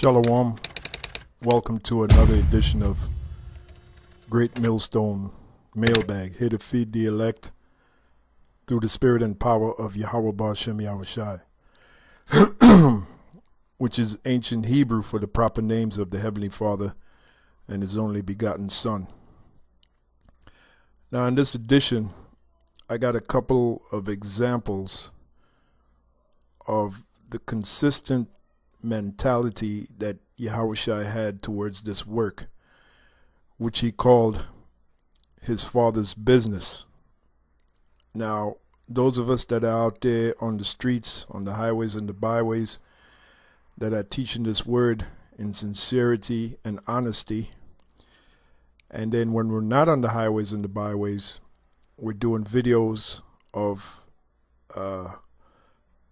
Shalom. Welcome to another edition of GreatMillstone MailBag, here to feed the elect through the spirit and power of Yahweh Ba'Shem Yahushai, which is ancient Hebrew for the proper names of the Heavenly Father and His only begotten Son. Now in this edition, I got a couple of examples of the consistent mentality that Yahushai had towards this work, which he called his father's business. Now, those of us that are out there on the streets, on the highways and the byways, that are teaching this word in sincerity and honesty, and then when we're not on the highways and the byways, we're doing videos of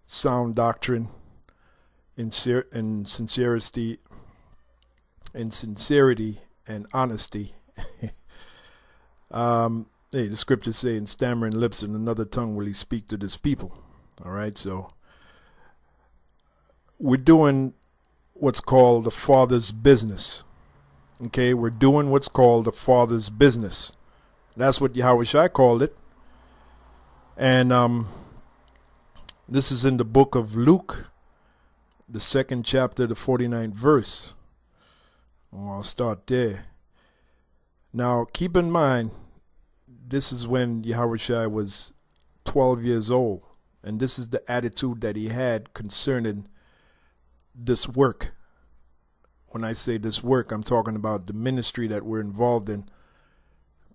sound doctrine in sincerity and honesty. Hey, the scriptures say, in stammering lips and another tongue will he speak to this people. All right, so we're doing what's called the Father's business. Okay, we're doing what's called the Father's business. That's what Yahushua called it. And this is in the book of Luke, the 2nd chapter, the 49th verse. Well, I'll start there. Now, keep in mind, this is when Yahushua was 12 years old, and this is the attitude that he had concerning this work. When I say this work, I'm talking about the ministry that we're involved in,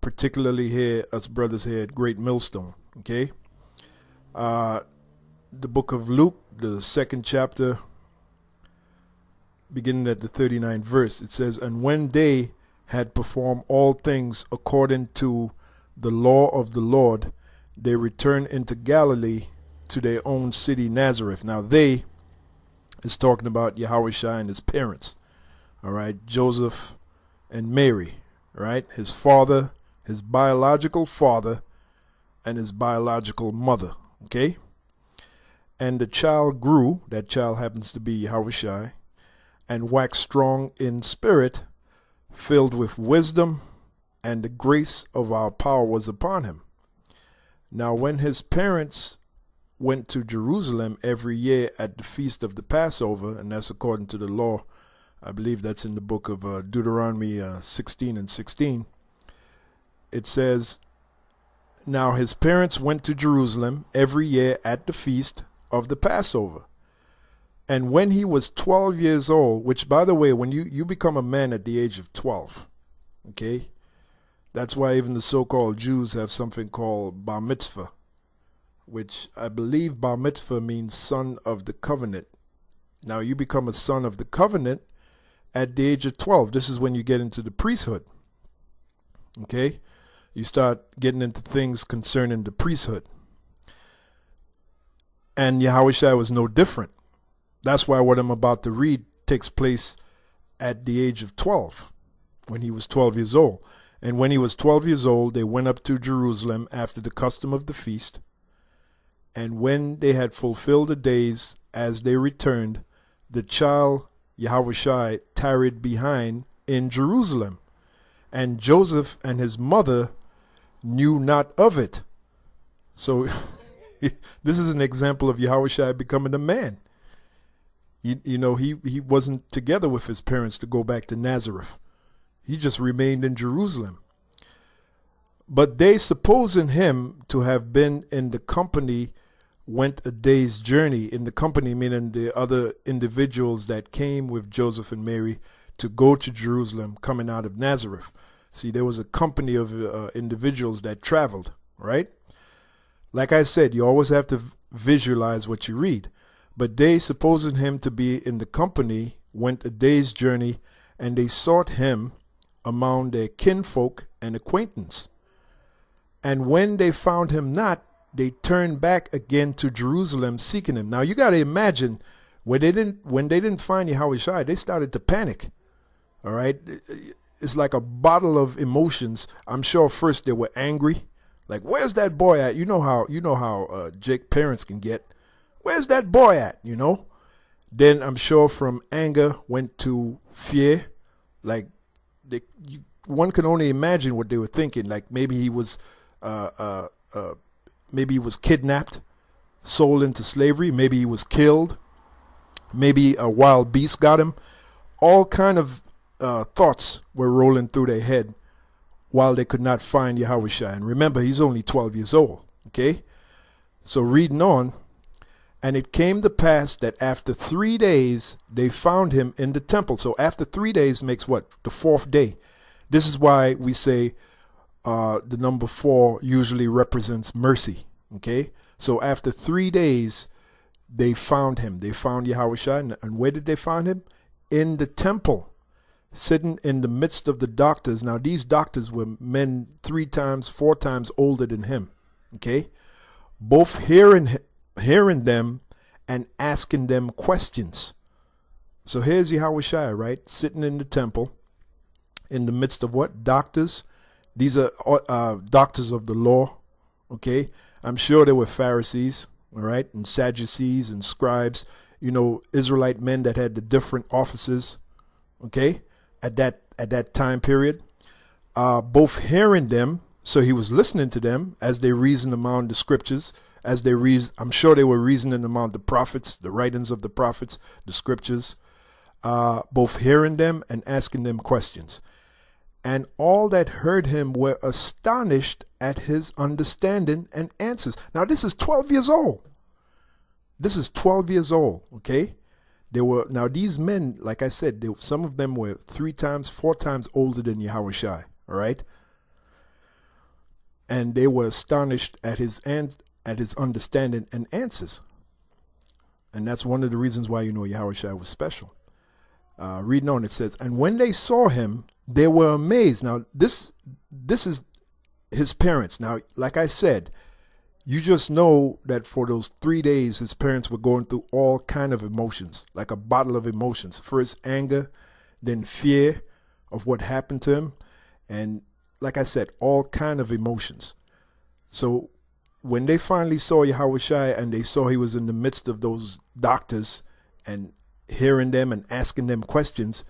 particularly here, us brothers here at GreatMillstone. Okay? The book of Luke, the 2nd chapter, beginning at the 39th verse, it says, "And when they had performed all things according to the law of the Lord, they returned into Galilee to their own city Nazareth." Now they is talking about Yahushua and his parents, all right, Joseph and Mary, right, his father, his biological father, and his biological mother, okay? "And the child grew," that child happens to be Yahushua, "and waxed strong in spirit, filled with wisdom, and the grace of our power was upon him. Now when his parents went to Jerusalem every year at the feast of the Passover," and that's according to the law, I believe that's in the book of Deuteronomy 16 and 16, it says, "Now his parents went to Jerusalem every year at the feast of the Passover. And when he was 12 years old," which, by the way, when you become a man at the age of 12, okay, that's why even the so-called Jews have something called bar mitzvah, which I believe bar mitzvah means son of the covenant. Now you become a son of the covenant at the age of 12. This is when you get into the priesthood. Okay, you start getting into things concerning the priesthood. And Yahushua was no different. That's why what I'm about to read takes place at the age of 12, when he was 12 years old. "And when he was 12 years old, they went up to Jerusalem after the custom of the feast. And when they had fulfilled the days, as they returned, the child Yahushua tarried behind in Jerusalem. And Joseph and his mother knew not of it." So this is an example of Yahushua becoming a man. You know, he wasn't together with his parents to go back to Nazareth. He just remained in Jerusalem. "But they, supposing him to have been in the company, went a day's journey." In the company meaning the other individuals that came with Joseph and Mary to go to Jerusalem coming out of Nazareth. See, there was a company of individuals that traveled, right? Like I said, you always have to visualize what you read. "But they, supposing him to be in the company, went a day's journey, and they sought him among their kinfolk and acquaintance. And when they found him not, they turned back again to Jerusalem seeking him." Now you got to imagine, when they didn't find Yahushua, they started to panic. All right, it's like a bottle of emotions. I'm sure first they were angry, like, "Where's that boy at?" You know how Jake parents can get. "Where's that boy at?" You know. Then I'm sure from anger went to fear. Like one can only imagine what they were thinking. Like maybe he was kidnapped, sold into slavery. Maybe he was killed. Maybe a wild beast got him. All kind of thoughts were rolling through their head while they could not find Yahushua. And remember, he's only 12 years old. Okay? So reading on, and it came to pass that after 3 days they found him in the temple. So after 3 days makes what? The fourth day. This is why we say the number 4 usually represents mercy. Okay? So after 3 days, they found him. They found Yahushua. And where did they find him? In the temple, sitting in the midst of the doctors. Now, these doctors were men 3 times, 4 times older than him. Okay? Both hearing them and asking them questions. So here's Yahushua, right? Sitting in the temple in the midst of what? Doctors. These are doctors of the law. Okay? I'm sure there were Pharisees, all right, and Sadducees and scribes, Israelite men that had the different offices, okay, at that time period. Both hearing them, so he was listening to them as they reasoned among the scriptures, I'm sure they were reasoning among the prophets, the writings of the prophets, the scriptures, both hearing them and asking them questions. And all that heard him were astonished at his understanding and answers. Now, this is 12 years old. This is 12 years old, okay? Now these men, like I said, some of them were 3 times, 4 times older than Yahushua, all right? And they were astonished at his understanding and answers. And that's one of the reasons why Yahushua was special. Reading on, it says, and when they saw him, they were amazed. Now, this is his parents. Now, like I said, you just know that for those 3 days, his parents were going through all kind of emotions, like a bottle of emotions. First anger, then fear of what happened to him. And like I said, all kind of emotions. So when they finally saw Yahushua and they saw he was in the midst of those doctors and hearing them and asking them questions,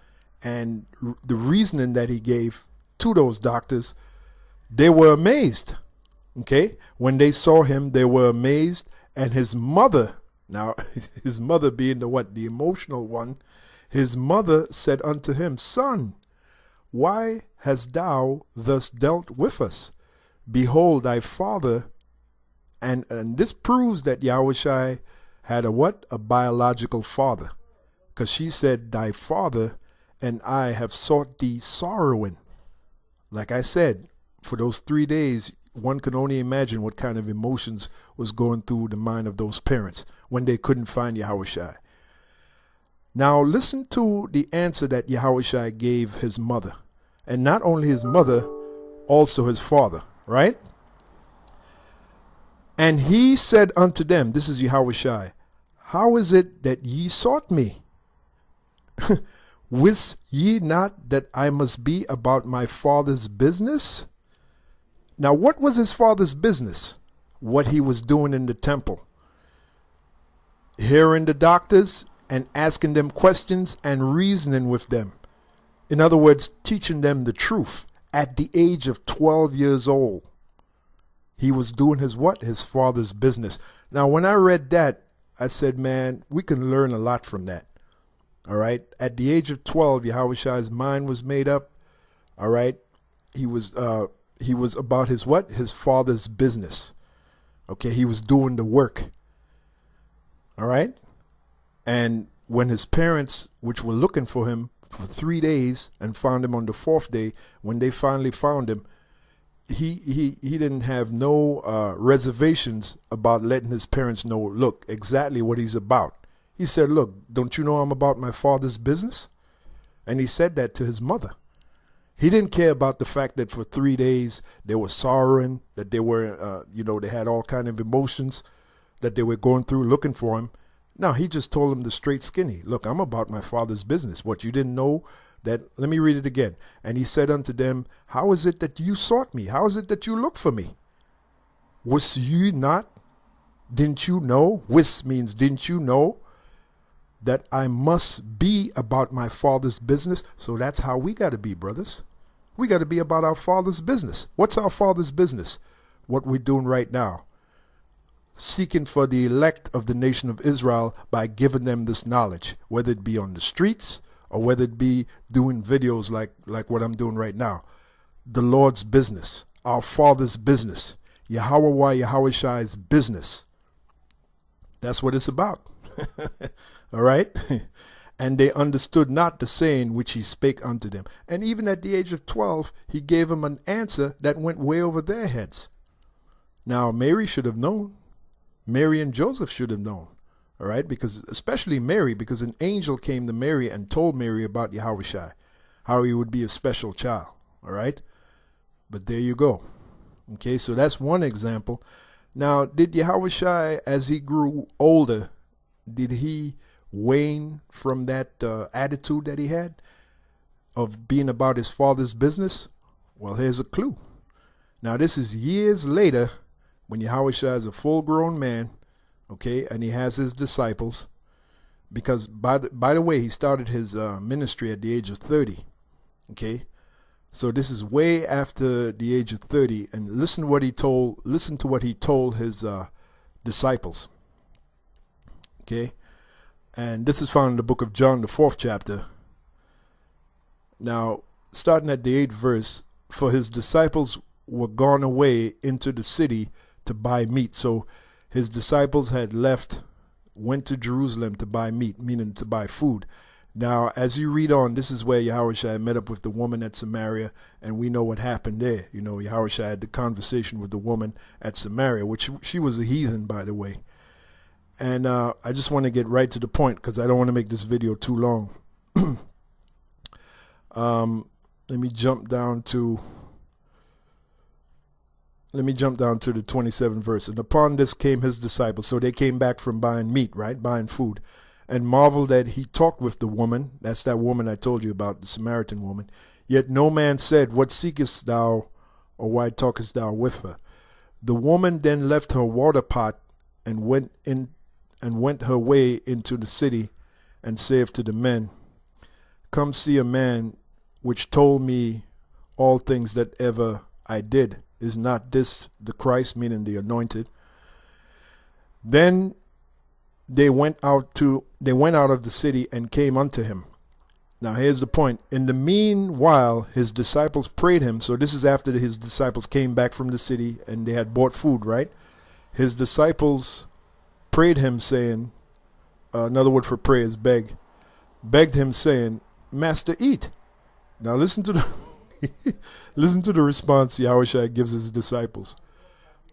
and the reasoning that he gave to those doctors, they were amazed. Okay? When they saw him, they were amazed. And his mother, now his mother being the emotional one, his mother said unto him, Son, why hast thou thus dealt with us? Behold, thy father, and this proves that Yahushua had a biological father. Because she said, thy father and I have sought thee sorrowing. Like I said, for those 3 days, one can only imagine what kind of emotions was going through the mind of those parents when they couldn't find Yahushua. Now listen to the answer that Yahushua gave his mother. And not only his mother, also his father, right? And he said unto them, this is Yahushua, how is it that ye sought me? Wist ye not that I must be about my father's business? Now, what was his father's business? What he was doing in the temple. Hearing the doctors and asking them questions and reasoning with them. In other words, teaching them the truth at the age of 12 years old. He was doing his father's business. Now, when I read that, I said, man, we can learn a lot from that. All right. At the age of 12, Yahushua's mind was made up. All right. He was about his father's business. Okay. He was doing the work. All right. And when his parents, which were looking for him for 3 days and found him on the 4th day, when they finally found him, he didn't have no reservations about letting his parents know, look, exactly what he's about. He said, look, don't you know I'm about my father's business? And he said that to his mother. He didn't care about the fact that for 3 days they were sorrowing, that they were, they had all kind of emotions that they were going through looking for him. No, he just told them the straight skinny, look, I'm about my father's business. What, you didn't know that? Let me read it again. And he said unto them, how is it that you sought me? How is it that you look for me? Was you not? Didn't you know? Wis means didn't you know that I must be about my Father's business. So that's how we got to be, brothers. We got to be about our Father's business. What's our Father's business? What we're doing right now. Seeking for the elect of the nation of Israel by giving them this knowledge, whether it be on the streets or whether it be doing videos like what I'm doing right now. The Lord's business, our Father's business, Yahweh Shai's business. That's what it's about. All right? And they understood not the saying which he spake unto them. And even at the age of 12, he gave them an answer that went way over their heads. Now, Mary should have known. Mary and Joseph should have known. All right? Because, especially Mary, because an angel came to Mary and told Mary about Yahweh Shai, how he would be a special child. All right? But there you go. Okay, so that's one example. Now, did Yahweh Shai, as he grew older, did he wane from that attitude that he had of being about his Father's business? Well, here's a clue. Now, this is years later when Yahweh Shai is a full-grown man, okay, and he has his disciples, because by the way, he started his ministry at the age of 30, okay? So this is way after the age of 30, and listen to what he told his disciples, okay? And this is found in the book of John, the 4th chapter. Now, starting at the 8th verse, for his disciples were gone away into the city to buy meat. So his disciples had went to Jerusalem to buy meat, meaning to buy food. Now, as you read on, this is where Yahweh Shai met up with the woman at Samaria, and we know what happened there. You know, Yahweh Shai had the conversation with the woman at Samaria, which she was a heathen, by the way. And I just want to get right to the point because I don't want to make this video too long. Let me jump down to the 27th verse. And upon this came his disciples. So they came back from buying meat, right? Buying food. And marveled that he talked with the woman. That's that woman I told you about, the Samaritan woman. Yet no man said, what seekest thou, or why talkest thou with her? The woman then left her water pot and went her way into the city, and saith to the men, come see a man which told me all things that ever I did. Is not this the Christ, meaning the anointed? Then they went out of the city and came unto him. Now here's the point. In the meanwhile, his disciples prayed him. So this is after his disciples came back from the city and they had bought food, right? His disciples prayed him, saying, another word for prayer is beg, begged him, saying, Master, eat. Now listen to the response Yahweh Shai gives his disciples.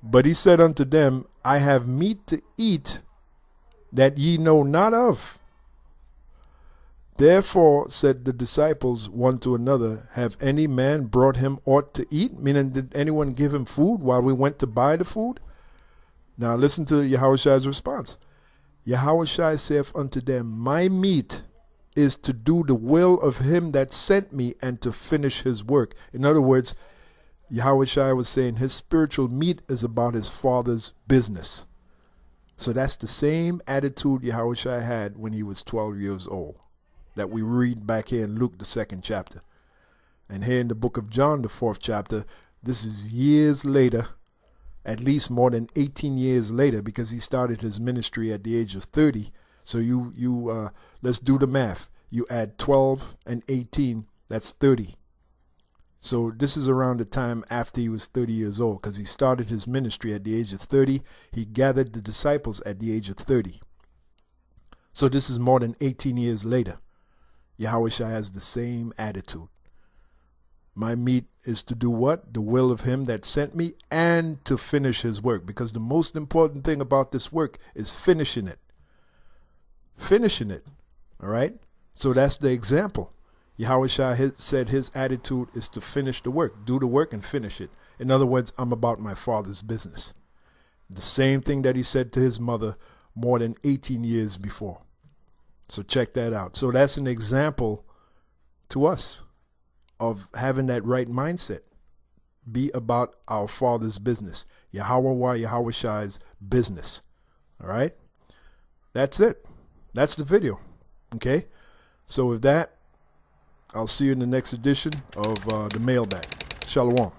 But he said unto them, I have meat to eat that ye know not of. Therefore said the disciples one to another, have any man brought him aught to eat? Meaning, did anyone give him food while we went to buy the food? Now listen to Yahweh Shai's response. Yahweh Shai saith unto them, my meat is to do the will of him that sent me and to finish his work. In other words, Yahweh Shai was saying his spiritual meat is about his Father's business. So that's the same attitude Yahweh Shai had when he was 12 years old, that we read back here in Luke, the 2nd chapter. And here in the book of John, the 4th chapter, this is years later, at least more than 18 years later, because he started his ministry at the age of 30. So let's do the math. You add 12 and 18, that's 30. So this is around the time after he was 30 years old, because he started his ministry at the age of 30. He gathered the disciples at the age of 30. So this is more than 18 years later. Yahweh Shai has the same attitude. My meat is to do what? The will of him that sent me, and to finish his work. Because the most important thing about this work is finishing it. Finishing it. All right? So that's the example. Yahweh Shai said his attitude is to finish the work. Do the work and finish it. In other words, I'm about my Father's business. The same thing that he said to his mother more than 18 years before. So check that out. So that's an example to us of having that right mindset. Be about our Father's business. Yahweh Shai's business. All right? That's it. That's the video. Okay? So with that, I'll see you in the next edition of the Mailbag. Shalom.